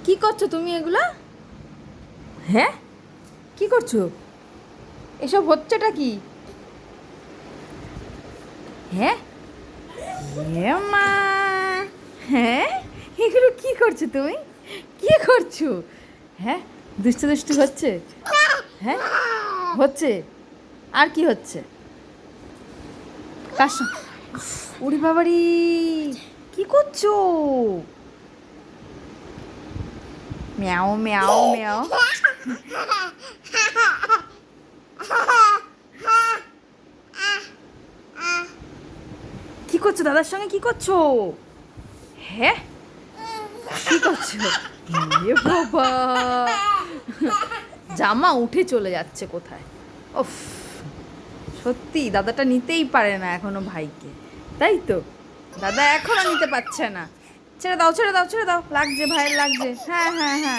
কি করছো তুমি এগুলা? হ্যাঁ, কি করছো? এসব হচ্ছেটা কি? হ্যাঁ, মা, হ্যাঁ, এগুলো কি করছো তুমি? কি করছো? হ্যাঁ, দুষ্টু দুষ্টু হচ্ছে? হ্যাঁ, হচ্ছে। আর কি হচ্ছে? কার সঙ্গে? উড়ি বাবারি, কি করছো? ম্যাও ম্যাও ম্যাও। কি করছো দাদার সঙ্গে? কি করছো? হ্যাঁ, কি করছো? এ বাবা, জামা উঠে চলে যাচ্ছে কোথায়। ওফ, সত্যি দাদাটা নিতেই পারে না এখনো ভাইকে, তাই তো? দাদা এখনো নিতে পারছে না। ছেড়ে দাও ছেড়ে দাও ছেড়ে দাও, লাগছে ভাইয়ের লাগছে। হ্যাঁ হ্যাঁ হ্যাঁ।